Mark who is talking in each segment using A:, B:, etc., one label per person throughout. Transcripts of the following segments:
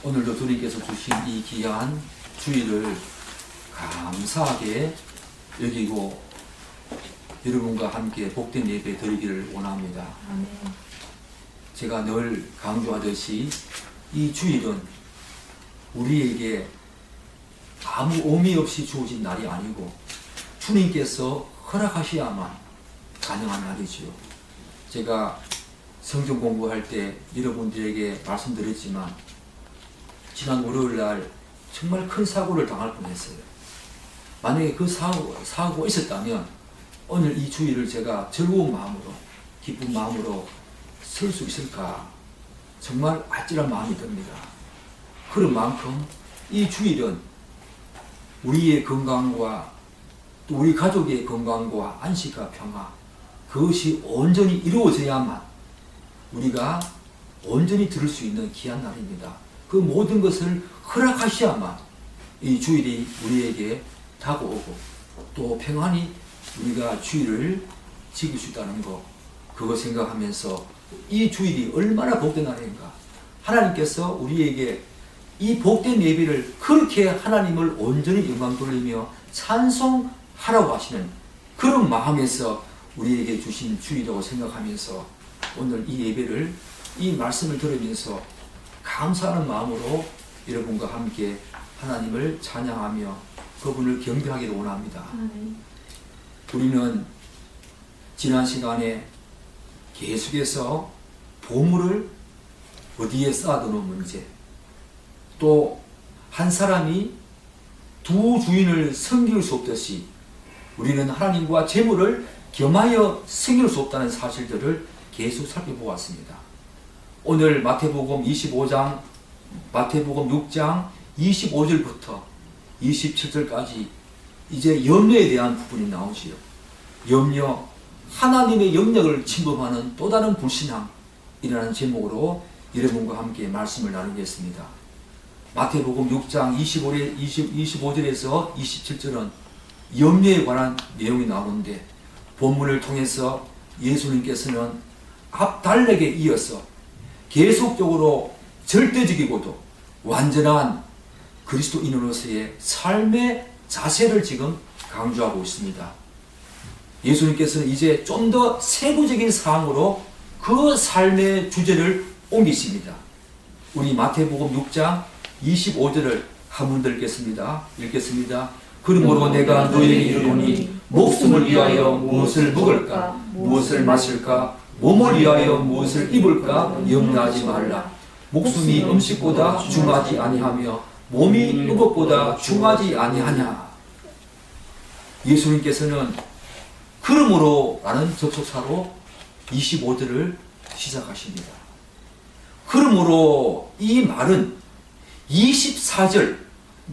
A: 오늘도 주님께서 주신 이 귀한 주일을 감사하게 여기고 여러분과 함께 복된 예배 드리기를 원합니다.
B: 아멘.
A: 제가 늘 강조하듯이 이 주일은 우리에게 아무 의미 없이 주어진 날이 아니고 주님께서 허락하셔야만 가능한 날이지요. 제가 성경 공부할 때 여러분들에게 말씀드렸지만 지난 월요일 날 정말 큰 사고를 당할 뻔했어요. 만약에 그 사고가 있었다면 오늘 이 주일을 제가 즐거운 마음으로 기쁜 마음으로 설 수 있을까 정말 아찔한 마음이 듭니다. 그런 만큼 이 주일은 우리의 건강과 또 우리 가족의 건강과 안식과 평화 그것이 온전히 이루어져야만 우리가 온전히 들을 수 있는 귀한 날입니다. 그 모든 것을 허락하셔야만 이 주일이 우리에게 다가오고 또 평안히 우리가 주일을 지킬 수 있다는 것 그거 생각하면서 이 주일이 얼마나 복된 날인가. 하나님께서 우리에게 이 복된 예배를 그렇게 하나님을 온전히 영광 돌리며 찬송하라고 하시는 그런 마음에서 우리에게 주신 주일이라고 생각하면서 오늘 이 예배를 이 말씀을 들으면서 감사하는 마음으로 여러분과 함께 하나님을 찬양하며 그분을 경배하기를 원합니다. 우리는 지난 시간에 계속해서 보물을 어디에 쌓아두는 문제 또 한 사람이 두 주인을 섬길 수 없듯이 우리는 하나님과 재물을 겸하여 섬길 수 없다는 사실들을 계속 살펴보았습니다. 오늘 마태복음 25장, 마태복음 6장 25절부터 27절까지 이제 염려에 대한 부분이 나오지요. 염려, 하나님의 영역을 침범하는 또 다른 불신앙이라는 제목으로 여러분과 함께 말씀을 나누겠습니다. 마태복음 6장 25절에서 27절은 염려에 관한 내용이 나오는데 본문을 통해서 예수님께서는 앞달락에 이어서 계속적으로 절대적이고도 완전한 그리스도인으로서의 삶의 자세를 지금 강조하고 있습니다. 예수님께서는 이제 좀 더 세부적인 사항으로 그 삶의 주제를 옮기십니다. 우리 마태복음 6장 25절을 한번 읽겠습니다. 그러므로 내가 너희에게 이르노니 목숨을 위하여 무엇을 먹을까 무엇을 마실까 몸을 위하여 무엇을 입을까 염려하지 말라. 목숨이 음식보다 중하지 아니하며 몸이 의복보다 중하지 아니하냐. 예수님께서는 그러므로 라는 접속사로 25절을 시작하십니다. 그러므로 이 말은 24절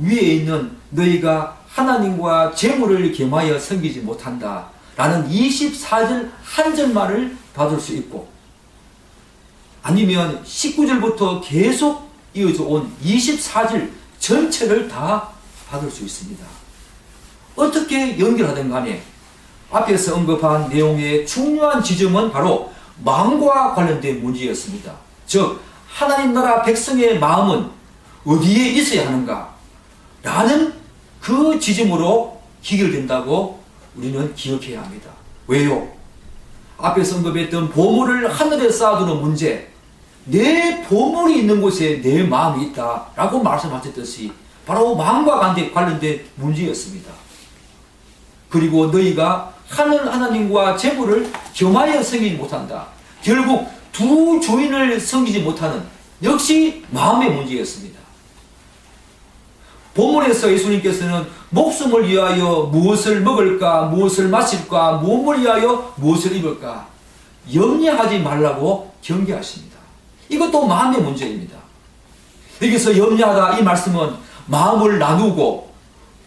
A: 위에 있는 너희가 하나님과 재물을 겸하여 섬기지 못한다 라는 24절 한 절만을 받을 수 있고 아니면 19절부터 계속 이어져 온 24절 전체를 다 받을 수 있습니다. 어떻게 연결하든 간에 앞에서 언급한 내용의 중요한 지점은 바로 마음과 관련된 문제였습니다. 즉 하나님 나라 백성의 마음은 어디에 있어야 하는가 라는 그 지점으로 기결된다고 우리는 기억해야 합니다. 왜요? 앞에서 언급했던 보물을 하늘에 쌓아두는 문제, 내 보물이 있는 곳에 내 마음이 있다 라고 말씀하셨듯이 바로 마음과 관련된 문제였습니다. 그리고 너희가 하늘 하나님과 재물을 겸하여 섬기지 못한다. 결국 두 주인을 섬기지 못하는 역시 마음의 문제였습니다. 본문에서 예수님께서는 목숨을 위하여 무엇을 먹을까 무엇을 마실까 몸을 위하여 무엇을 입을까 염려하지 말라고 경계하십니다. 이것도 마음의 문제입니다. 여기서 염려하다 이 말씀은 마음을 나누고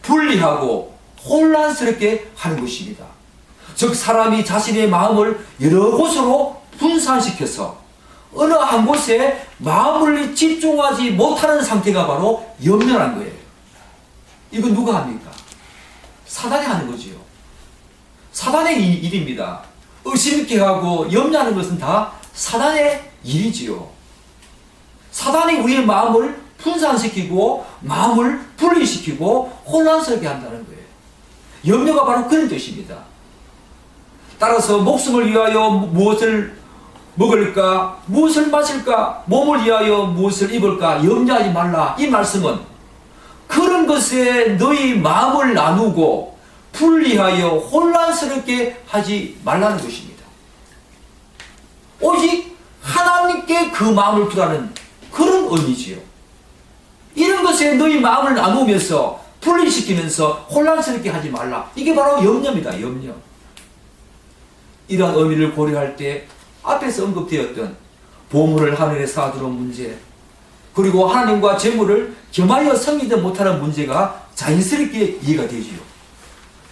A: 분리하고 혼란스럽게 하는 것입니다. 즉 사람이 자신의 마음을 여러 곳으로 분산시켜서 어느 한 곳에 마음을 집중하지 못하는 상태가 바로 염려란 거예요. 이건 누가 합니까? 사단이 하는 거지요. 사단의 일입니다. 의심 있게 하고 염려하는 것은 다 사단의 일이지요. 사단이 우리의 마음을 분산시키고 마음을 분리시키고 혼란스럽게 한다는 거예요. 염려가 바로 그런 뜻입니다. 따라서 목숨을 위하여 무엇을 먹을까, 무엇을 마실까, 몸을 위하여 무엇을 입을까 염려하지 말라. 이 말씀은 그런 것에 너희 마음을 나누고 분리하여 혼란스럽게 하지 말라는 것입니다. 오직 하나님께 그 마음을 두라는 그런 의미지요. 이런 것에 너희 마음을 나누면서 분리시키면서 혼란스럽게 하지 말라. 이게 바로 염려입니다. 염려. 이러한 의미를 고려할 때 앞에서 언급되었던 보물을 하늘에 쌓아두는 문제, 그리고 하나님과 재물을 겸하여 섬기지 못하는 문제가 자연스럽게 이해가 되지요.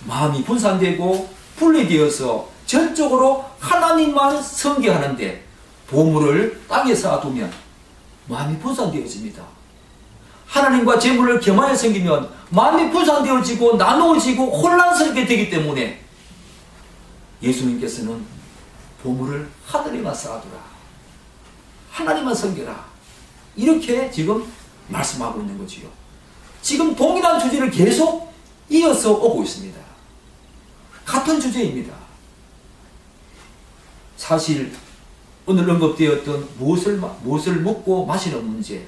A: 마음이 분산되고 분리되어서 전적으로 하나님만 섬기하는데 보물을 땅에 쌓아두면 마음이 분산되어집니다. 하나님과 재물을 겸하여 섬기면 마음이 분산되어지고 나누어지고 혼란스럽게 되기 때문에 예수님께서는 보물을 하늘에만 쌓아두라, 하나님만 섬겨라, 이렇게 지금 말씀하고 있는 거지요. 지금 동일한 주제를 계속 이어서 오고 있습니다. 같은 주제입니다. 사실 오늘 언급되었던 무엇을 먹고 마시는 문제,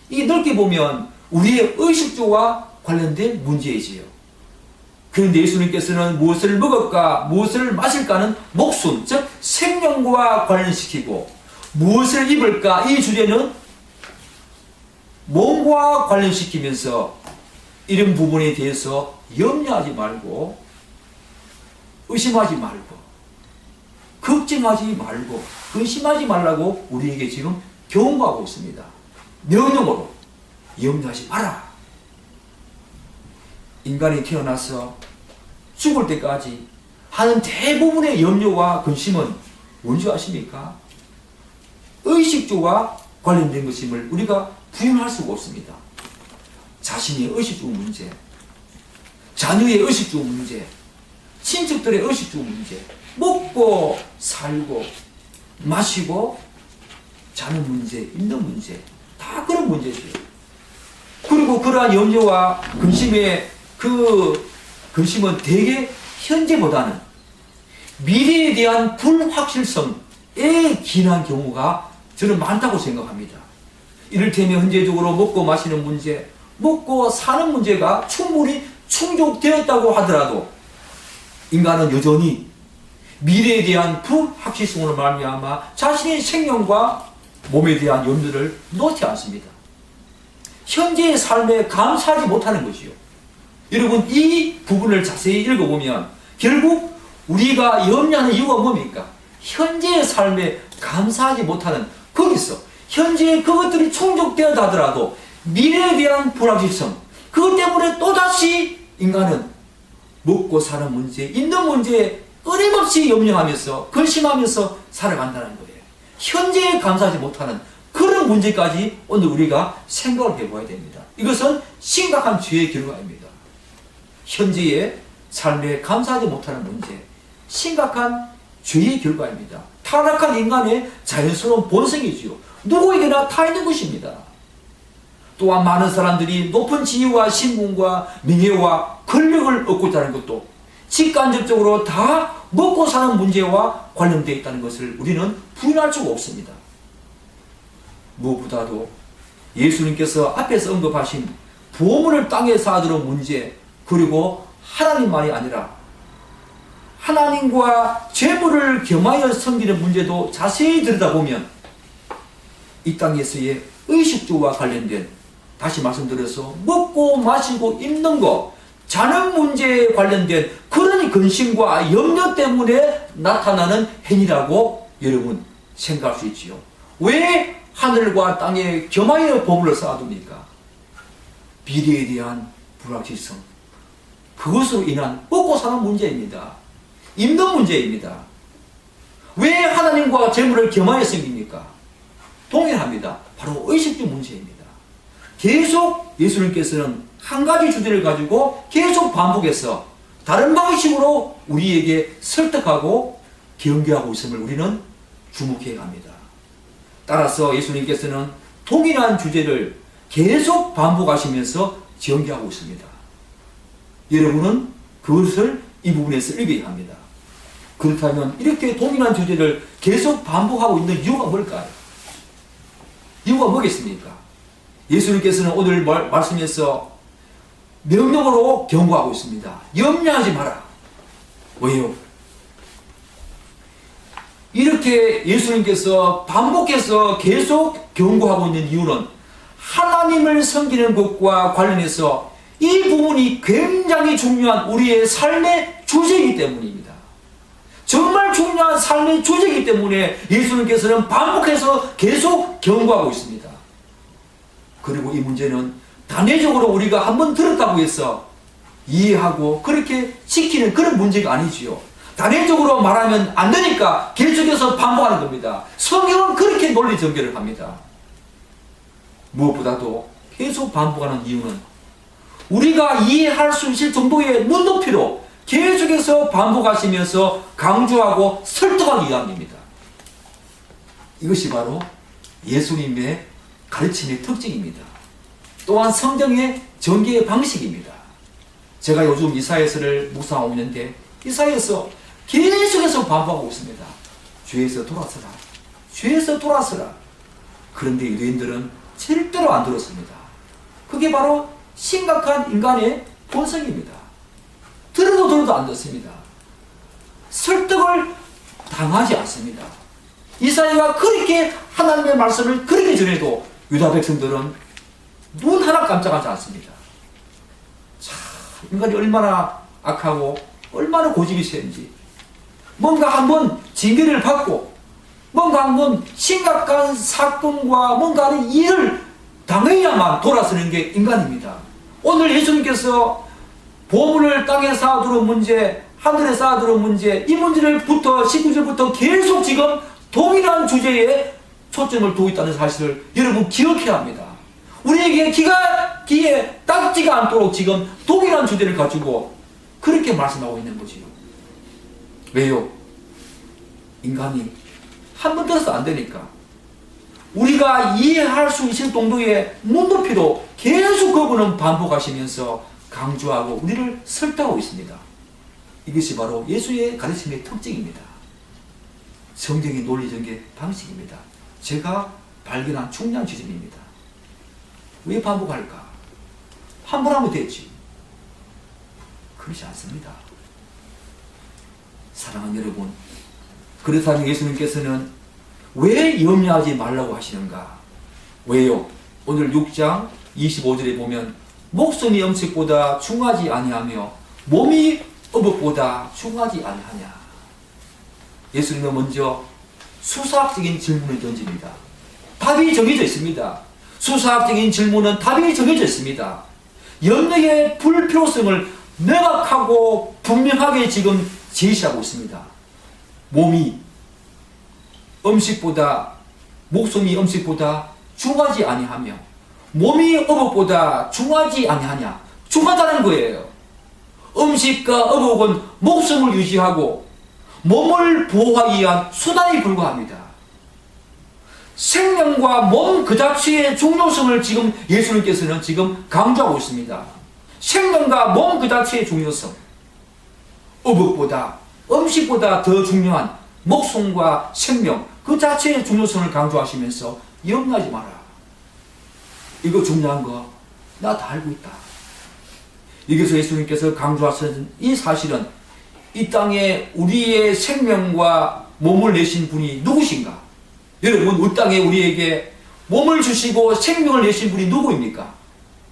A: 이게 넓게 보면 우리의 의식주와 관련된 문제이지요. 그런데 예수님께서는 무엇을 먹을까, 무엇을 마실까는 목숨, 즉 생명과 관련시키고, 무엇을 입을까, 이 주제는 몸과 관련시키면서 이런 부분에 대해서 염려하지 말고, 의심하지 말고, 걱정하지 말고, 근심하지 말라고 우리에게 지금 교훈하고 있습니다. 명령으로 염려하지 마라. 인간이 태어나서 죽을 때까지 하는 대부분의 염려와 근심은 뭔지 아십니까? 의식주와 관련된 것임을 우리가 부인할 수가 없습니다. 자신의 의식주 문제, 자녀의 의식주 문제, 친척들의 의식주 문제, 먹고 살고 마시고 자는 문제, 있는 문제, 다 그런 문제죠. 그리고 그러한 염려와 근심의 그 근심은 대개 현재보다는 미래에 대한 불확실성에 기인한 경우가 저는 많다고 생각합니다. 이를테면 현재적으로 먹고 마시는 문제, 먹고 사는 문제가 충분히 충족되었다고 하더라도 인간은 여전히 미래에 대한 불확실성으로 말미암아 자신의 생명과 몸에 대한 염려를 놓지 않습니다. 현재의 삶에 감사하지 못하는 것이요. 여러분, 이 부분을 자세히 읽어보면 결국 우리가 염려하는 이유가 뭡니까? 현재의 삶에 감사하지 못하는, 거기서 현재의 그것들이 충족되었다 하더라도 미래에 대한 불확실성, 그것 때문에 또다시 인간은 먹고 사는 문제, 있는 문제에 끊임없이 염려하면서 근심하면서 살아간다는 거예요. 현재에 감사하지 못하는 그런 문제까지 오늘 우리가 생각을 해봐야 됩니다. 이것은 심각한 죄의 결과입니다. 현재의 삶에 감사하지 못하는 문제, 심각한 죄의 결과입니다. 타락한 인간의 자연스러운 본성이지요. 누구에게나 다 있는 것입니다. 또한 많은 사람들이 높은 지위와 신분과 명예와 권력을 얻고 있다는 것도 직간접적으로 다 먹고 사는 문제와 관련되어 있다는 것을 우리는 부인할 수가 없습니다. 무엇보다도 예수님께서 앞에서 언급하신 보물을 땅에 쌓아두는 문제, 그리고 하나님만이 아니라 하나님과 재물을 겸하여 섬기는 문제도 자세히 들여다보면 이 땅에서의 의식주와 관련된, 다시 말씀드려서 먹고 마시고 입는 것, 자는 문제에 관련된 그런 근심과 염려 때문에 나타나는 행위라고 여러분 생각할 수 있지요. 왜 하늘과 땅에 겸하여 보물을 쌓아둡니까? 미래에 대한 불확실성, 그것으로 인한 먹고 사는 문제입니다. 입는 문제입니다. 왜 하나님과 재물을 겸하여 섬깁니까? 동일합니다. 바로 의식주 문제입니다. 계속 예수님께서는 한 가지 주제를 가지고 계속 반복해서 다른 방식으로 우리에게 설득하고 경계하고 있음을 우리는 주목해 갑니다. 따라서 예수님께서는 동일한 주제를 계속 반복하시면서 전개하고 있습니다. 여러분은 그것을 이 부분에서 읽어야 합니다. 그렇다면 이렇게 동일한 주제를 계속 반복하고 있는 이유가 뭘까요? 이유가 뭐겠습니까? 예수님께서는 오늘 말씀에서 명령으로 경고하고 있습니다. 염려하지 마라. 왜요? 이렇게 예수님께서 반복해서 계속 경고하고 있는 이유는 하나님을 섬기는 것과 관련해서 이 부분이 굉장히 중요한 우리의 삶의 주제이기 때문입니다. 정말 중요한 삶의 주제이기 때문에 예수님께서는 반복해서 계속 경고하고 있습니다. 그리고 이 문제는 단회적으로 우리가 한번 들었다고 해서 이해하고 그렇게 지키는 그런 문제가 아니지요. 단회적으로 말하면 안 되니까 계속해서 반복하는 겁니다. 성경은 그렇게 논리 전개를 합니다. 무엇보다도 계속 반복하는 이유는 우리가 이해할 수 있을 정도의 눈높이로 계속해서 반복하시면서 강조하고 설득하기 위함입니다. 이것이 바로 예수님의 가르침의 특징입니다. 또한 성경의 전개의 방식입니다. 제가 요즘 이사야서를 묵상하고 있는데 이사야서 계속해서 반복하고 있습니다. 죄에서 돌아서라. 죄에서 돌아서라. 그런데 유대인들은 절대로 안 들었습니다. 그게 바로 심각한 인간의 본성입니다. 들어도 안 듣습니다. 설득을 당하지 않습니다. 이사야가 그렇게 하나님의 말씀을 그렇게 전해도 유다 백성들은 눈 하나 깜짝하지 않습니다. 참 인간이 얼마나 악하고 얼마나 고집이 세는지 뭔가 한번 징계를 받고 뭔가 한번 심각한 사건과 뭔가 하는 일을 당해야만 돌아서는 게 인간입니다. 오늘 예수님께서 보물을 땅에 쌓아두는 문제, 하늘에 쌓아두는 문제, 이 문제를부터 19절부터 계속 지금 동일한 주제에 초점을 두고 있다는 사실을 여러분 기억해야 합니다. 우리에게 귀에 딱지가 않도록 지금 동일한 주제를 가지고 그렇게 말씀하고 있는 거지요. 왜요? 인간이 한 번 들어서 안 되니까 우리가 이해할 수 있을 정도의 눈높이로 계속 그분은 반복하시면서 강조하고 우리를 설득하고 있습니다. 이것이 바로 예수의 가르침의 특징입니다. 성경의 논리전개 방식입니다. 제가 발견한 중요한 지점입니다. 왜 반복할까? 한 번 하면 됐지. 그렇지 않습니다. 사랑하는 여러분, 그렇다면 예수님께서는 왜 염려하지 말라고 하시는가? 왜요? 오늘 6장 25절에 보면 목숨이 음식보다 중하지 아니하며 몸이 의복보다 중하지 아니하냐. 예수님은 먼저 수사학적인 질문을 던집니다. 답이 정해져 있습니다. 수사학적인 질문은 답이 정해져 있습니다. 염려의 불필요성을 명확하고 분명하게 지금 제시하고 있습니다. 몸이 목숨이 음식보다 중하지 아니하며 몸이 의복보다 중하지 아니하냐. 중하다는 거예요. 음식과 의복은 목숨을 유지하고 몸을 보호하기 위한 수단에 불과합니다. 생명과 몸 그 자체의 중요성을 지금 예수님께서는 지금 강조하고 있습니다. 생명과 몸 그 자체의 중요성, 의복보다 음식보다 더 중요한 목숨과 생명 그 자체의 중요성을 강조하시면서 염려하지 마라. 이거 중요한 거 나 다 알고 있다. 여기서 예수님께서 강조하신 이 사실은 이 땅에 우리의 생명과 몸을 내신 분이 누구신가? 여러분, 이 땅에 우리에게 몸을 주시고 생명을 내신 분이 누구입니까?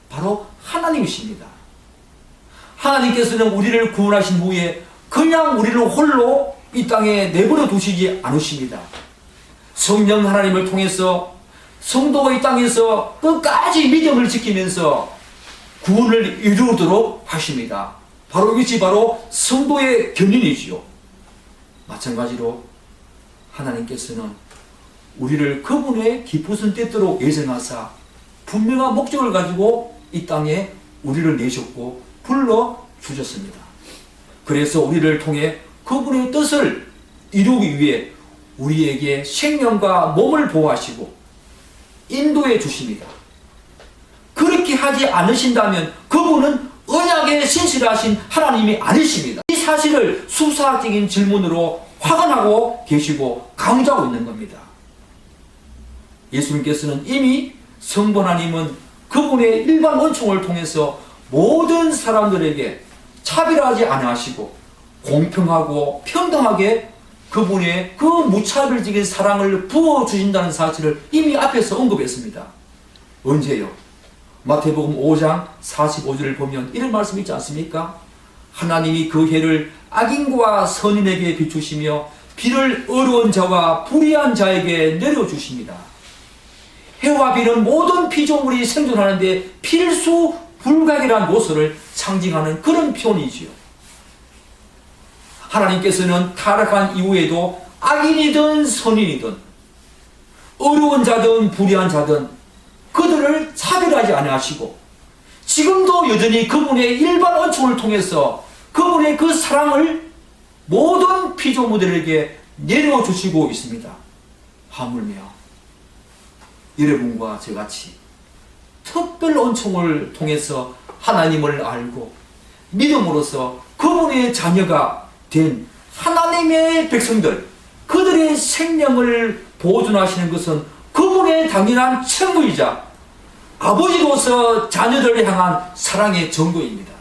A: 바로 하나님이십니다. 하나님께서는 우리를 구원하신 후에 그냥 우리를 홀로 이 땅에 내버려 두시지 않으십니다. 성령 하나님을 통해서 성도가 이 땅에서 끝까지 믿음을 지키면서 구원을 이루도록 하십니다. 바로 이것이 바로 성도의 견인이지요. 마찬가지로 하나님께서는 우리를 그분의 기쁘신 뜻대로 예정하사 분명한 목적을 가지고 이 땅에 우리를 내셨고 불러주셨습니다. 그래서 우리를 통해 그분의 뜻을 이루기 위해 우리에게 생명과 몸을 보호하시고 인도해 주십니다. 그렇게 하지 않으신다면 그분은 언약에 신실하신 하나님이 아니십니다. 이 사실을 수사학적인 질문으로 확언하고 계시고 강조하고 있는 겁니다. 예수님께서는 이미 성부 하나님은 그분의 일반 은총을 통해서 모든 사람들에게 차별하지 않으시고 공평하고 평등하게 그분의 그 무차별적인 사랑을 부어주신다는 사실을 이미 앞에서 언급했습니다. 언제요? 마태복음 5장 45절을 보면 이런 말씀이 있지 않습니까? 하나님이 그 해를 악인과 선인에게 비추시며 비를 어려운 자와 불의한 자에게 내려주십니다. 해와 비는 모든 피조물이 생존하는 데 필수 불가결한 요소를 상징하는 그런 표현이지요. 하나님께서는 타락한 이후에도 악인이든 선인이든 어려운 자든 불의한 자든 그들을 차별하지 아니하시고 지금도 여전히 그분의 일반 은총을 통해서 그분의 그 사랑을 모든 피조물들에게 내려주시고 있습니다. 하물며 여러분과 저같이 특별 은총을 통해서 하나님을 알고 믿음으로써 그분의 자녀가 된 하나님의 백성들, 그들의 생명을 보존하시는 것은 그분의 당연한 책무이자 아버지로서 자녀들을 향한 사랑의 정도입니다.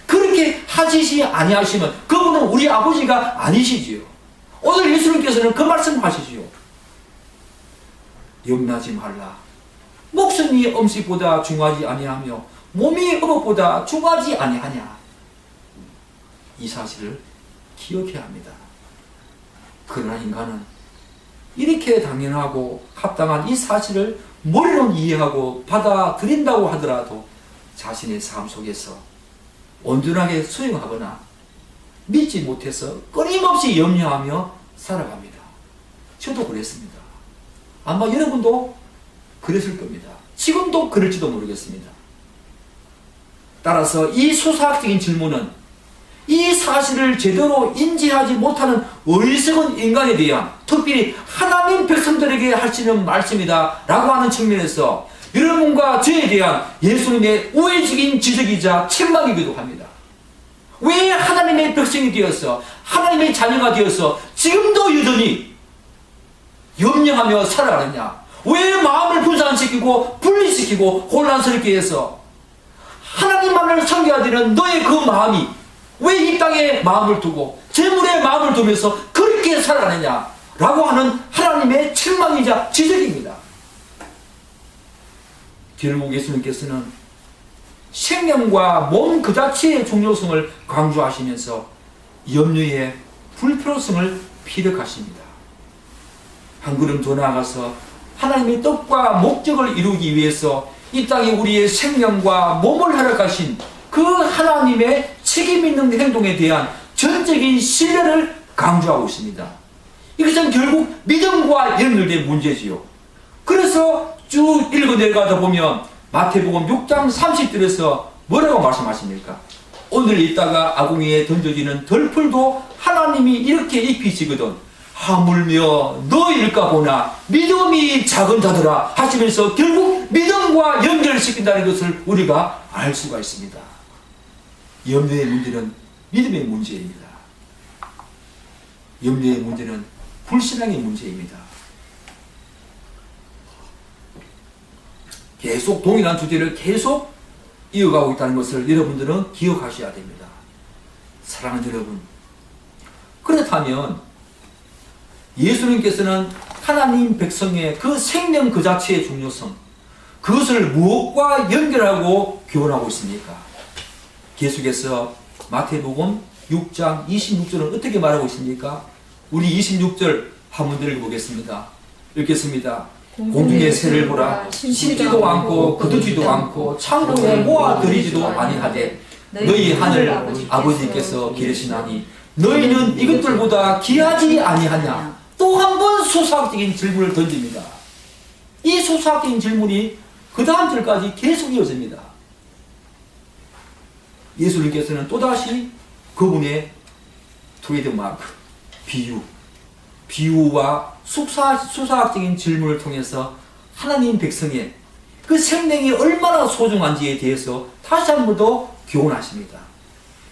A: 그렇게 하시지 아니하시면 그분은 우리 아버지가 아니시지요. 오늘 예수님께서는 그 말씀하시지요. 염려하지 말라. 목숨이 음식보다 중하지 아니하며 몸이 의복보다 중하지 아니하냐. 이 사실을 기억해야 합니다. 그러나 인간은 이렇게 당연하고 합당한 이 사실을 머리로는 이해하고 받아들인다고 하더라도 자신의 삶 속에서 온전하게 수용하거나 믿지 못해서 끊임없이 염려하며 살아갑니다. 저도 그랬습니다. 아마 여러분도 그랬을 겁니다. 지금도 그럴지도 모르겠습니다. 따라서 이 수사학적인 질문은 이 사실을 제대로 인지하지 못하는 어리석은 인간에 대한, 특별히 하나님 백성들에게 하시는 말씀이다 라고 하는 측면에서 여러분과 저에 대한 예수님의 우회적인 지적이자 책망이기도 합니다. 왜 하나님의 백성이 되어서 하나님의 자녀가 되어서 지금도 여전히 염려하며 살아가느냐? 왜 마음을 분산시키고 분리시키고 혼란스럽게 해서 하나님만을 섬겨야 되는 너의 그 마음이 왜 이 땅에 마음을 두고 재물에 마음을 두면서 그렇게 살아가느냐 라고 하는 하나님의 책망이자 지적입니다. 결국 예수님께서는 생명과 몸 그 자체의 중요성을 강조하시면서 염려의 불필요성을 피력하십니다. 한 걸음 더 나아가서 하나님의 뜻과 목적을 이루기 위해서 이 땅에 우리의 생명과 몸을 허락하신 그 하나님의 책임 있는 행동에 대한 전적인 신뢰를 강조하고 있습니다. 이것은 결국 믿음과 연결된 문제지요. 그래서 쭉 읽어 내려가다 보면 마태복음 6장 30절에서 뭐라고 말씀하십니까? 오늘 있다가 아궁이에 던져지는 덜풀도 하나님이 이렇게 입히시거든 하물며 너일까 보나 믿음이 작은 자들아 하시면서 결국 믿음과 연결시킨다는 것을 우리가 알 수가 있습니다. 염려의 문제는 믿음의 문제입니다. 염려의 문제는 불신앙의 문제입니다. 계속 동일한 주제를 계속 이어가고 있다는 것을 여러분들은 기억하셔야 됩니다. 사랑하는 여러분, 그렇다면 예수님께서는 하나님 백성의 그 생명 그 자체의 중요성, 그것을 무엇과 연결하고 교훈하고 있습니까? 계속해서 마태복음 6장 26절은 어떻게 말하고 있습니까? 우리 26절 한번 읽어보겠습니다. 읽겠습니다. 공중의 새를 보라. 심지도 않고 거두지도 않고 창고에 모아들이지도 아니하되 너희 하늘 아버지께서 기르시나니 너희는 이것들보다 귀하지 아니하냐? 또 한 번 수사학적인 질문을 던집니다. 이 수사학적인 질문이 그 다음 절까지 계속 이어집니다. 예수님께서는 또다시 그분의 트레이드마크, 비유와 수사학적인 질문을 통해서 하나님 백성의 그 생명이 얼마나 소중한지에 대해서 다시 한 번 더 교훈하십니다.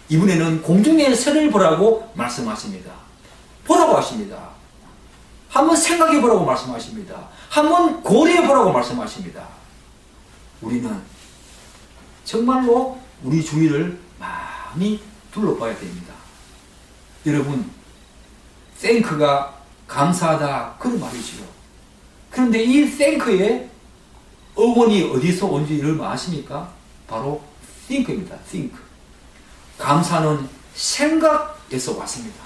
A: 이번에는 공중의 새를 보라고 말씀하십니다. 보라고 하십니다. 한번 생각해 보라고 말씀하십니다. 한번 고려해 보라고 말씀하십니다. 우리는 정말로 우리 주위를 많이 둘러봐야 됩니다. 여러분, 땡크가 감사하다 그런 말이지요. 그런데 이 땡크의 어원이 어디서 온지 여러분 아십니까? 바로 think입니다. think. 감사는 생각에서 왔습니다.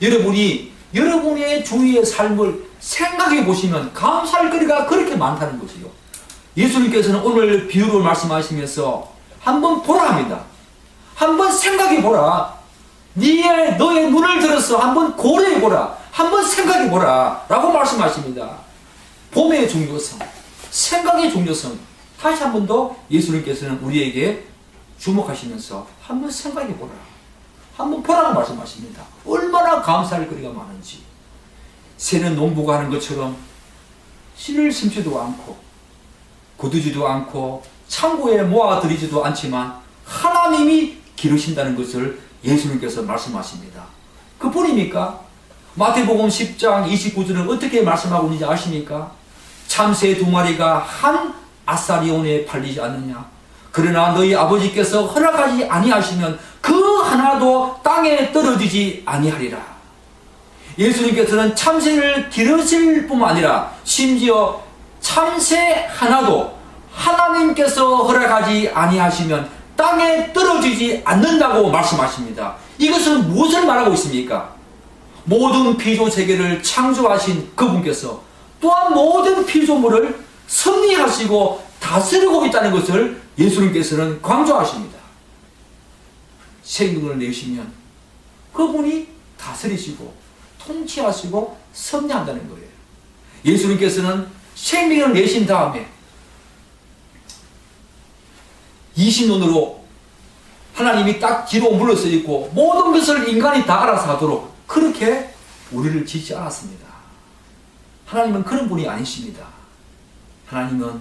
A: 여러분이 여러분의 주위의 삶을 생각해 보시면 감사할 거리가 그렇게 많다는 것이요. 예수님께서는 오늘 비유를 말씀하시면서 한번 보라 합니다. 한번 생각해 보라. 너의 눈을 들어서 한번 고려해 보라. 한번 생각해 보라. 라고 말씀하십니다. 봄의 중요성, 생각의 중요성, 다시 한 번 더 예수님께서는 우리에게 주목하시면서 한번 생각해 보라. 한번 보라고 말씀하십니다. 얼마나 감사할 거리가 많은지. 새는 농부가 하는 것처럼 씨를 심지도 않고 거두지도 않고 창고에 모아들이지도 않지만 하나님이 기르신다는 것을 예수님께서 말씀하십니다. 그뿐입니까? 마태복음 10장 29절은 어떻게 말씀하고 있는지 아십니까? 참새 2마리가 한 아사리온에 팔리지 않느냐? 그러나 너희 아버지께서 허락하지 아니하시면 그 하나도 땅에 떨어지지 아니하리라. 예수님께서는 참새를 기르실 뿐만 아니라 심지어 참새 하나도 하나님께서 허락하지 아니하시면 땅에 떨어지지 않는다고 말씀하십니다. 이것은 무엇을 말하고 있습니까? 모든 피조 세계를 창조하신 그분께서 또한 모든 피조물을 섭리하시고 다스리고 있다는 것을 예수님께서는 강조하십니다. 생명을 내시면 그분이 다스리시고 통치하시고 섭리한다는 거예요. 예수님께서는 생명을 내신 다음에 20년으로 하나님이 딱 뒤로 물러서 있고 모든 것을 인간이 다 알아서 하도록 그렇게 우리를 짓지 않았습니다. 하나님은 그런 분이 아니십니다. 하나님은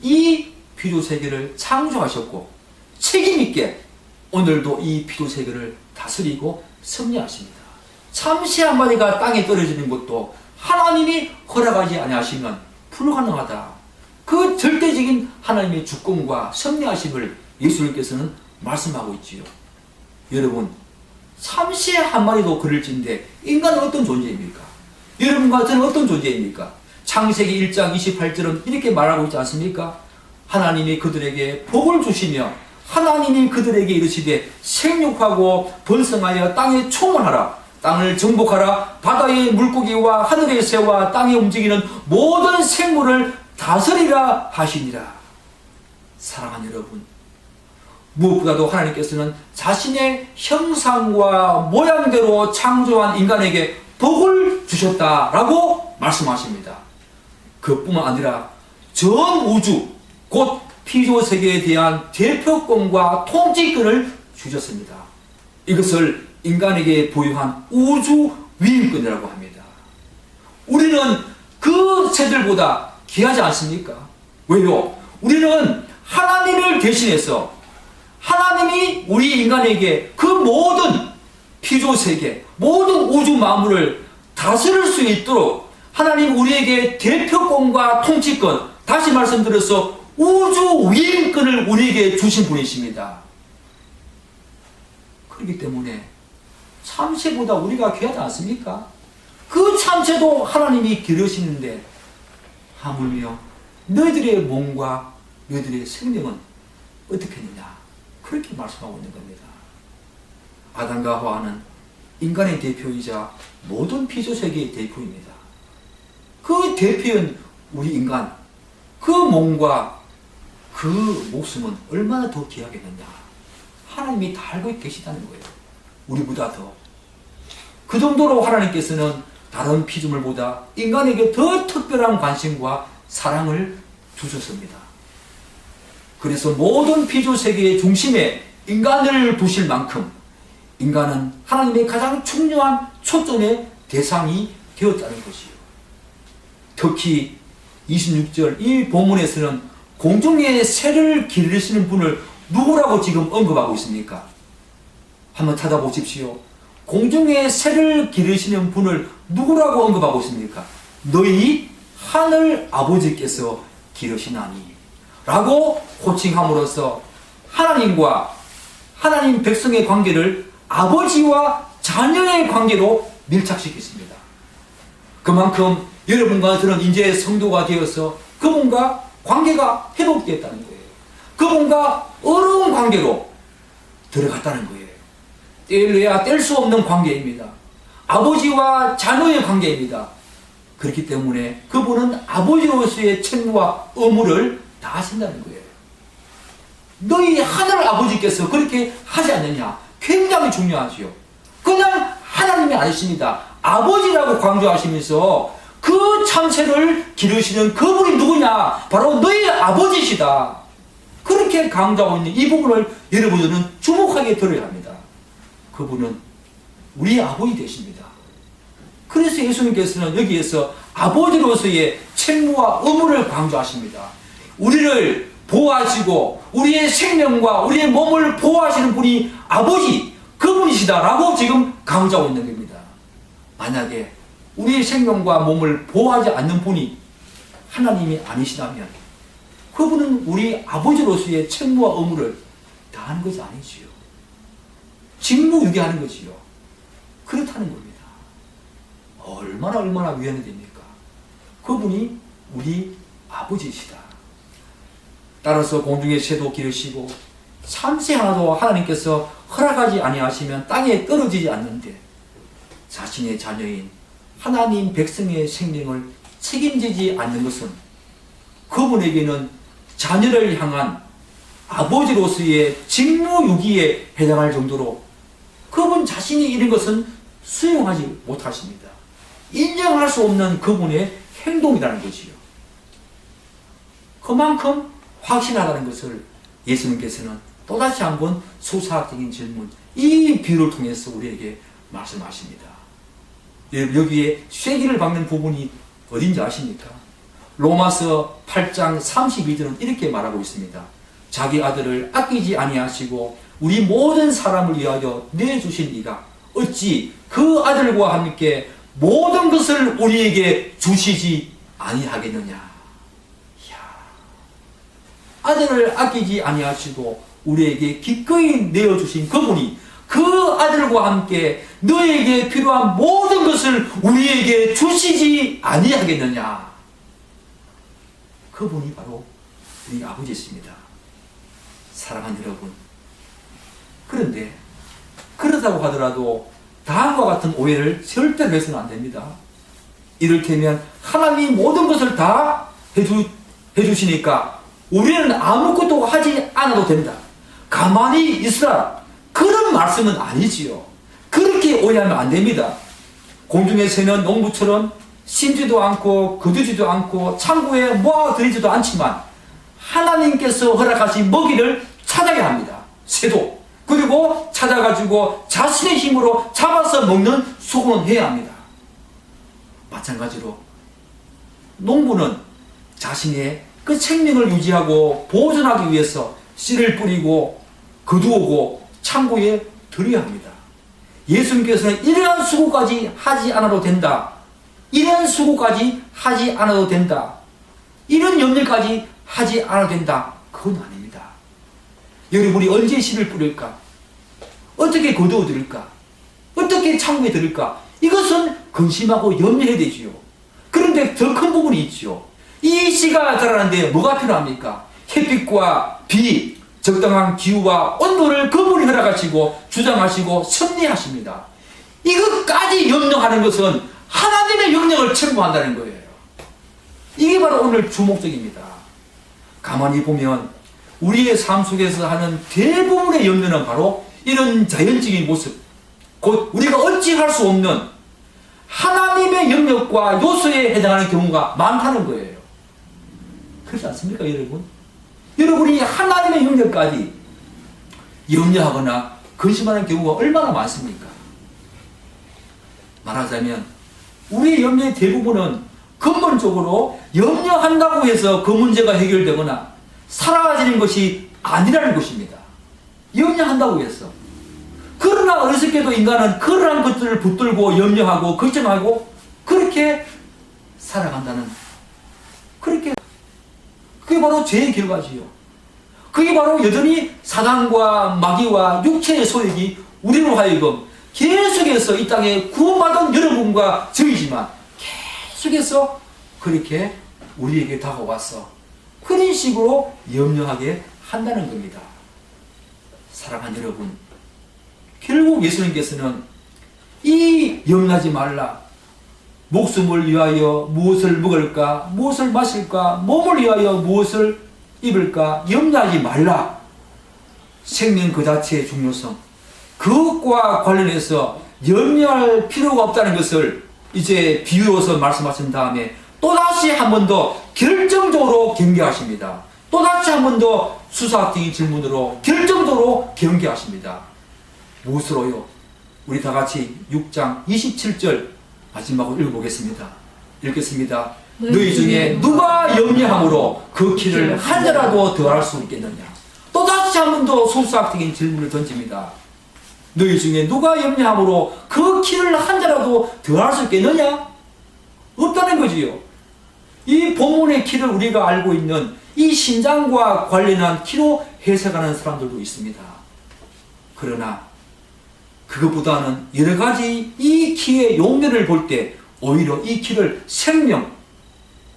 A: 이 피조세계를 창조하셨고 책임있게 오늘도 이 피조세계를 다스리고 섭리하십니다. 참새 한 마리가 땅에 떨어지는 것도 하나님이 허락하지 아니하시면 불가능하다. 그 절대적인 하나님의 주권과 섭리하심을 예수님께서는 말씀하고 있지요. 여러분, 참새 한 마리도 그럴진데 인간은 어떤 존재입니까? 여러분과 저는 어떤 존재입니까? 창세기 1장 28절은 이렇게 말하고 있지 않습니까? 하나님이 그들에게 복을 주시며 하나님이 그들에게 이르시되 생육하고 번성하여 땅에 충만하라. 땅을 정복하라. 바다의 물고기와 하늘의 새와 땅에 움직이는 모든 생물을 다스리라 하시니라. 사랑하는 여러분, 무엇보다도 하나님께서는 자신의 형상과 모양대로 창조한 인간에게 복을 주셨다라고 말씀하십니다. 그뿐만 아니라 전 우주 곧 피조세계에 대한 대표권과 통치권을 주셨습니다. 이것을 인간에게 부여한 우주 위임권이라고 합니다. 우리는 그 새들보다 귀하지 않습니까? 왜요? 우리는 하나님을 대신해서 하나님이 우리 인간에게 그 모든 피조세계, 모든 우주 만물을 다스릴 수 있도록 하나님 우리에게 대표권과 통치권, 다시 말씀드려서 우주 위임권을 우리에게 주신 분이십니다. 그렇기 때문에 참새보다 우리가 귀하지 않습니까? 그 참새도 하나님이 기르시는데 하물며 너희들의 몸과 너희들의 생명은 어떻게 했느냐? 그렇게 말씀하고 있는 겁니다. 아담과 하와는 인간의 대표이자 모든 피조세계의 대표입니다. 그 대표인 우리 인간, 그 몸과 그 목숨은 얼마나 더 귀하겠느냐? 하나님이 다 알고 계시다는 거예요. 우리보다 더. 그 정도로 하나님께서는 다른 피조물보다 인간에게 더 특별한 관심과 사랑을 주셨습니다. 그래서 모든 피조세계의 중심에 인간을 두실 만큼 인간은 하나님의 가장 중요한 초점의 대상이 되었다는 것이요. 특히 26절 이 본문에서는 공중에 새를 기르시는 분을 누구라고 지금 언급하고 있습니까? 한번 찾아보십시오. 공중에 새를 기르시는 분을 누구라고 언급하고 있습니까? 너희 하늘 아버지께서 기르시나니 라고 호칭함으로써 하나님과 하나님 백성의 관계를 아버지와 자녀의 관계로 밀착시켰습니다. 그만큼 여러분과 저는 이제 성도가 되어서 그분과 관계가 회복되었다는 거예요. 그분과 어려운 관계로 들어갔다는 거예요. 뗄래야 뗄 수 없는 관계입니다. 아버지와 자녀의 관계입니다. 그렇기 때문에 그분은 아버지로서의 책무와 의무를 다 하신다는 거예요. 너희 하늘 아버지께서 그렇게 하지 않느냐? 굉장히 중요하지요. 그냥 하나님이 아니십니다. 아버지라고 강조하시면서 그 참새를 기르시는 그분이 누구냐? 바로 너희 아버지시다. 그렇게 강조하고 있는 이 부분을 여러분들은 주목하게 들어야 합니다. 그분은 우리 아버지 되십니다. 그래서 예수님께서는 여기에서 아버지로서의 책무와 의무를 강조하십니다. 우리를 보호하시고 우리의 생명과 우리의 몸을 보호하시는 분이 아버지, 그분이시다라고 지금 강조하고 있는 겁니다. 만약에 우리의 생명과 몸을 보호하지 않는 분이 하나님이 아니시다면 그분은 우리 아버지로서의 책무와 의무를 다하는 것이 아니지요. 직무유기하는 거지요. 그렇다는 겁니다. 얼마나 위안이 됩니까? 그분이 우리 아버지시다. 따라서 공중의 새도 기르시고 참새 하나도 하나님께서 허락하지 아니하시면 땅에 떨어지지 않는데 자신의 자녀인 하나님 백성의 생명을 책임지지 않는 것은 그분에게는 자녀를 향한 아버지로서의 직무유기에 해당할 정도로 그분 자신이 이런 것은 수용하지 못하십니다. 인정할 수 없는 그분의 행동이라는 것이요. 그만큼 확신하다는 것을 예수님께서는 또다시 한번 수사학적인 질문, 이 비유를 통해서 우리에게 말씀하십니다. 여기에 쇠기를 박는 부분이 어딘지 아십니까? 로마서 8장 32절은 이렇게 말하고 있습니다. 자기 아들을 아끼지 아니하시고 우리 모든 사람을 위하여 내주신 이가 어찌 그 아들과 함께 모든 것을 우리에게 주시지 아니하겠느냐. 아들을 아끼지 아니하시고 우리에게 기꺼이 내어주신 그분이 그 아들과 함께 너에게 필요한 모든 것을 우리에게 주시지 아니하겠느냐. 그분이 바로 우리 아버지십니다. 사랑하는 여러분, 그런데 그렇다고 하더라도 다음과 같은 오해를 절대로 해서는 안 됩니다. 이를테면 하나님이 모든 것을 다 해주시니까 우리는 아무것도 하지 않아도 된다. 가만히 있으라. 그런 말씀은 아니지요. 그렇게 오해하면 안 됩니다. 공중의 새는 농부처럼 심지도 않고 거두지도 않고 창고에 모아들이지도 않지만 하나님께서 허락하신 먹이를 찾아야 합니다. 새도. 그리고 찾아가지고 자신의 힘으로 잡아서 먹는 수고는 해야 합니다. 마찬가지로 농부는 자신의 그 생명을 유지하고 보존하기 위해서 씨를 뿌리고 거두오고 창고에 들여야 합니다. 예수님께서는 이러한 수고까지 하지 않아도 된다. 이런 수고까지 하지 않아도 된다. 이런 염려까지 하지 않아도 된다. 그건 아닙니다. 여러분이 언제 씨를 뿌릴까? 어떻게 거두어 드릴까? 어떻게 창고에 들을까? 이것은 근심하고 염려해야 되지요. 그런데 더 큰 부분이 있지요. 이 씨가 자라는데 뭐가 필요합니까? 햇빛과 비, 적당한 기후와 온도를 그분이 허락하시고 주장하시고 섭리하십니다. 이것까지 염려하는 것은 하나님의 영역을 책무한다는 거예요. 이게 바로 오늘 주목적입니다. 가만히 보면 우리의 삶 속에서 하는 대부분의 염려는 바로 이런 자연적인 모습, 곧 우리가 어찌할 수 없는 하나님의 영역과 요소에 해당하는 경우가 많다는 거예요. 그렇지 않습니까, 여러분? 여러분이 하나님의 영역까지 염려하거나 근심하는 경우가 얼마나 많습니까? 말하자면 우리의 염려의 대부분은 근본적으로 염려한다고 해서 그 문제가 해결되거나 사라지는 것이 아니라는 것입니다. 염려한다고 했어. 그러나 어리석게도 인간은 그러한 것들을 붙들고 염려하고 걱정하고 그렇게 살아간다는, 그게 바로 죄의 결과지요. 그게 바로 여전히 사단과 마귀와 육체의 소욕이 우리로 하여금 계속해서 이 땅에 구원받은 여러분과 저희지만 계속해서 그렇게 우리에게 다가와서 그런 식으로 염려하게 한다는 겁니다. 사랑하는 여러분, 결국 예수님께서는 이 염려하지 말라, 목숨을 위하여 무엇을 먹을까, 무엇을 마실까, 몸을 위하여 무엇을 입을까 염려하지 말라, 생명 그 자체의 중요성, 그것과 관련해서 염려할 필요가 없다는 것을 이제 비유로서 말씀하신 다음에 또다시 한 번 더 결정적으로 경계하십니다. 또다시 한 번 더 수사학적인 질문으로 결정적으로 경계하십니다. 무엇으로요? 우리 다 같이 6장 27절 마지막으로 읽어보겠습니다. 읽겠습니다. 너희 중에 누가 염려함으로 그 키를 한 자라도 더할 수 있겠느냐? 또다시 한 번 더 수사학적인 질문을 던집니다. 너희 중에 누가 염려함으로 그 키를 한 자라도 더할 수 있겠느냐? 없다는 거지요. 이 본문의 키를 우리가 알고 있는 이 신장과 관련한 키로 해석하는 사람들도 있습니다. 그러나 그것보다는 여러 가지 이 키의 용례를 볼 때 오히려 이 키를 생명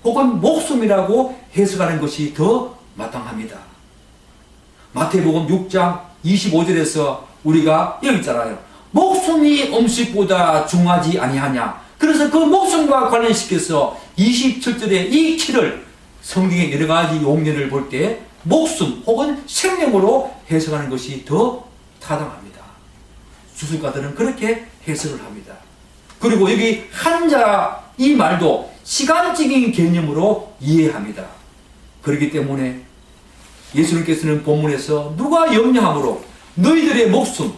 A: 혹은 목숨이라고 해석하는 것이 더 마땅합니다. 마태복음 6장 25절에서 우리가 여기 있잖아요. 목숨이 음식보다 중하지 아니하냐. 그래서 그 목숨과 관련시켜서 27절에 이 키를 성경의 여러 가지 용례를 볼 때 목숨 혹은 생명으로 해석하는 것이 더 타당합니다. 주술가들은 그렇게 해석을 합니다. 그리고 여기 한자 이 말도 시간적인 개념으로 이해합니다. 그렇기 때문에 예수님께서는 본문에서 누가 염려함으로 너희들의 목숨,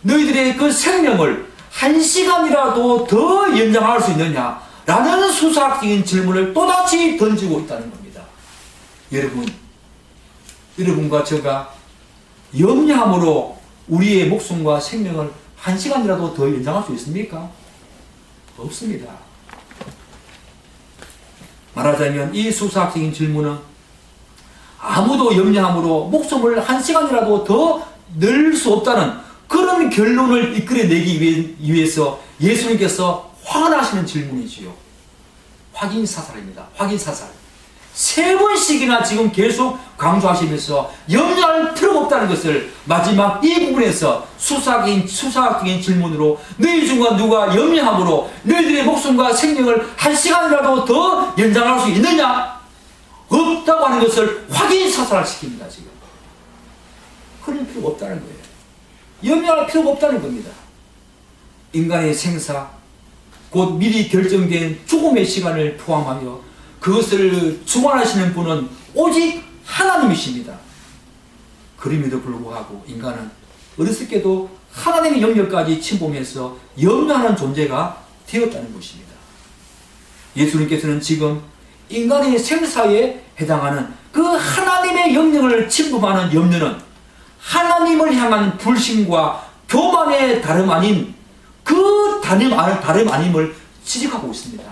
A: 너희들의 그 생명을 한 시간이라도 더 연장할 수 있느냐? 라는 수사학적인 질문을 또다시 던지고 있다는 겁니다. 여러분과 제가 염려함으로 우리의 목숨과 생명을 한 시간이라도 더 연장할 수 있습니까? 없습니다. 말하자면 이 수사학적인 질문은 아무도 염려함으로 목숨을 한 시간이라도 더 늘 수 없다는 그런 결론을 이끌어내기 위해서 예수님께서 확인하시는 질문이지요. 확인사살입니다. 확인사살. 3번씩이나 지금 계속 강조하시면서 염려할 필요가 없다는 것을 마지막 이 부분에서 수사학적인 질문으로 너희 중과 누가 염려함으로 너희들의 목숨과 생명을 한 시간이라도 더 연장할 수 있느냐? 없다고 하는 것을 확인사살시킵니다. 지금. 그럴 필요가 없다는 거예요. 염려할 필요가 없다는 겁니다. 인간의 생사, 곧 미리 결정된 죽음의 시간을 포함하여 그것을 주관하시는 분은 오직 하나님이십니다. 그럼에도 불구하고 인간은 어리석게도 하나님의 영역까지 침범해서 염려하는 존재가 되었다는 것입니다. 예수님께서는 지금 인간의 생사에 해당하는 그 하나님의 영역을 침범하는 염려는 하나님을 향한 불신과 교만의 다름 아닌 그 다름 아님을 지적하고 있습니다.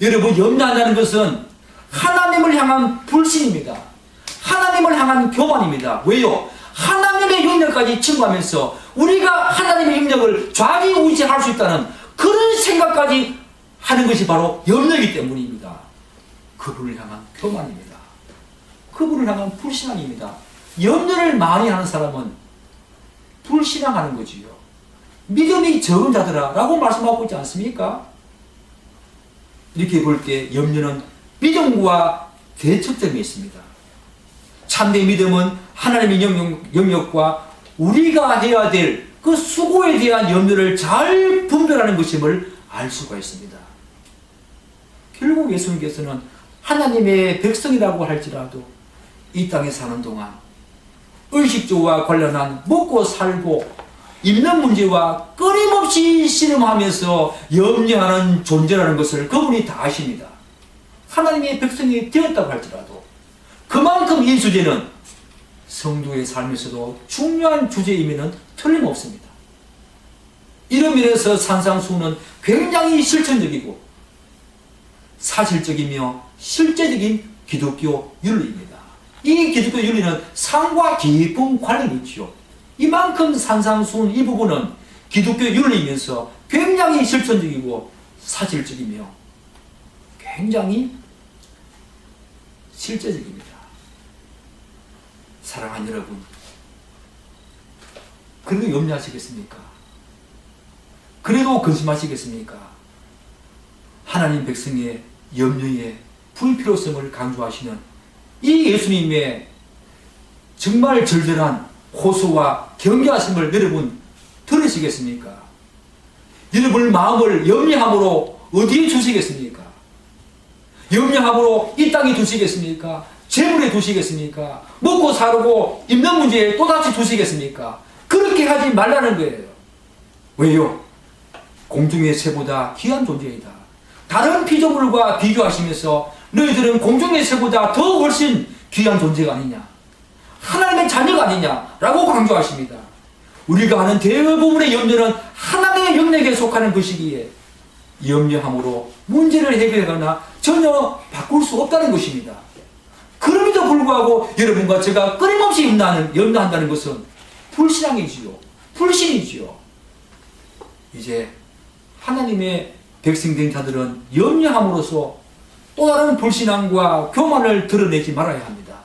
A: 여러분, 염려한다는 것은 하나님을 향한 불신입니다. 하나님을 향한 교만입니다. 왜요? 하나님의 영역까지 침범하면서 우리가 하나님의 영역을 좌지우지할 수 있다는 그런 생각까지 하는 것이 바로 염려이기 때문입니다. 그분을 향한 교만입니다. 그분을 향한 불신앙입니다. 염려를 많이 하는 사람은 불신앙하는 거지요. 믿음이 적은 자들아 라고 말씀하고 있지 않습니까? 이렇게 볼 때 염려는 믿음과 대척점이 있습니다. 참된 믿음은 하나님의 영역과 우리가 해야 될 그 수고에 대한 염려를 잘 분별하는 것임을 알 수가 있습니다. 결국 예수님께서는 하나님의 백성이라고 할지라도 이 땅에 사는 동안 의식주와 관련한 먹고 살고 입는 문제와 끊임없이 씨름하면서 염려하는 존재라는 것을 그분이 다 아십니다. 하나님의 백성이 되었다고 할지라도 그만큼 이 주제는 성도의 삶에서도 중요한 주제임에는 틀림없습니다. 이런 면에서 산상수훈은 굉장히 실천적이고 사실적이며 실제적인 기독교 윤리입니다. 이 기독교 윤리는 삶과 깊은 관련이 있죠. 이만큼 산상수훈 이 부분은 기독교 윤리이면서 굉장히 실천적이고 사실적이며 굉장히 실제적입니다. 사랑하는 여러분, 그래도 염려하시겠습니까? 그래도 근심하시겠습니까? 하나님 백성의 염려의 불필요성을 강조하시는 이 예수님의 정말 절절한 호소와 경계하심을 여러분 들으시겠습니까? 여러분 마음을 염려함으로 어디에 두시겠습니까? 염려함으로 이 땅에 두시겠습니까? 재물에 두시겠습니까? 먹고 살고 입는 문제에 또다시 두시겠습니까? 그렇게 하지 말라는 거예요. 왜요? 공중의 새보다 귀한 존재이다. 다른 피조물과 비교하시면서 너희들은 공중의 새보다 더 훨씬 귀한 존재가 아니냐, 하나님의 자녀가 아니냐라고 강조하십니다. 우리가 하는 대부분의 염려는 하나님의 영역에 속하는 것이기에 염려함으로 문제를 해결하거나 전혀 바꿀 수 없다는 것입니다. 그럼에도 불구하고 여러분과 제가 끊임없이 염려한다는 것은 불신앙이지요. 불신이지요. 이제 하나님의 백성된 자들은 염려함으로써 또 다른 불신앙과 교만을 드러내지 말아야 합니다.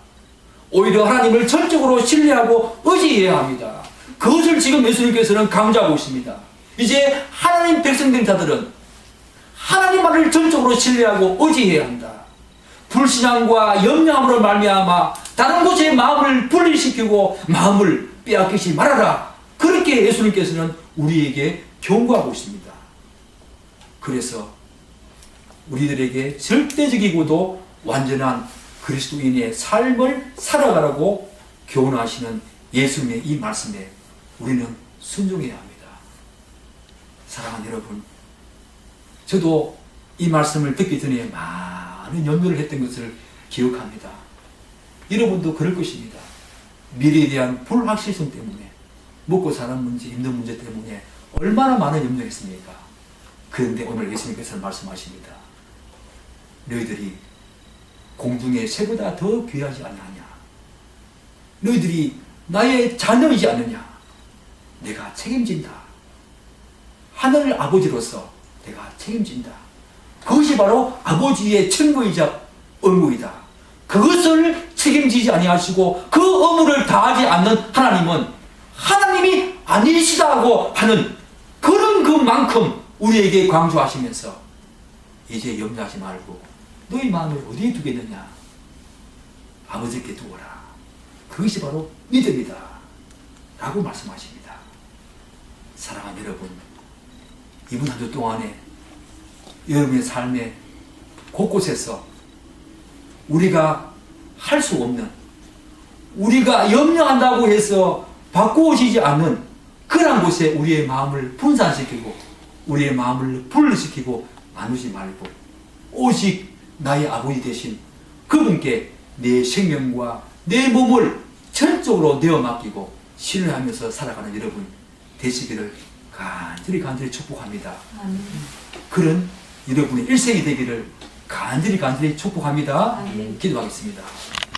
A: 오히려 하나님을 전적으로 신뢰하고 의지해야 합니다. 그것을 지금 예수님께서는 강조하고 있습니다. 이제 하나님 백성된 자들은 하나님 말을 전적으로 신뢰하고 의지해야 한다. 불신앙과 염려함으로 말미암아 다른 곳에 마음을 분리시키고 마음을 빼앗기지 말아라. 그렇게 예수님께서는 우리에게 경고하고 있습니다. 그래서 우리들에게 절대적이고도 완전한 그리스도인의 삶을 살아가라고 교훈하시는 예수님의 이 말씀에 우리는 순종해야 합니다. 사랑하는 여러분, 저도 이 말씀을 듣기 전에 많은 염려를 했던 것을 기억합니다. 여러분도 그럴 것입니다. 미래에 대한 불확실성 때문에, 먹고 사는 문제, 힘든 문제 때문에 얼마나 많은 염려했습니까? 그런데 오늘 예수님께서 말씀하십니다. 너희들이 공중의 새보다 더 귀하지 않느냐? 너희들이 나의 자녀이지 않느냐? 내가 책임진다. 하늘 아버지로서 내가 책임진다. 그것이 바로 아버지의 책무이자 의무이다. 그것을 책임지지 아니하시고 그 의무를 다하지 않는 하나님은 하나님이 아니시다고 하는 그런 것만큼 우리에게 강조하시면서 이제 염려하지 말고 너희 마음을 어디에 두겠느냐? 아버지께 두어라. 그것이 바로 믿음이다 라고 말씀하십니다. 사랑하는 여러분, 이번 한 주 동안에 여러분의 삶의 곳곳에서 우리가 할 수 없는, 우리가 염려한다고 해서 바꾸어지지 않는 그런 곳에 우리의 마음을 분산시키고 우리의 마음을 분리시키고 나누지 말고 오직 나의 아버지 되신 그분께 내 생명과 내 몸을 전적으로 내어 맡기고 신뢰하면서 살아가는 여러분 되시기를 간절히 축복합니다. 그런 여러분의 일생이 되기를 간절히 축복합니다. 기도하겠습니다.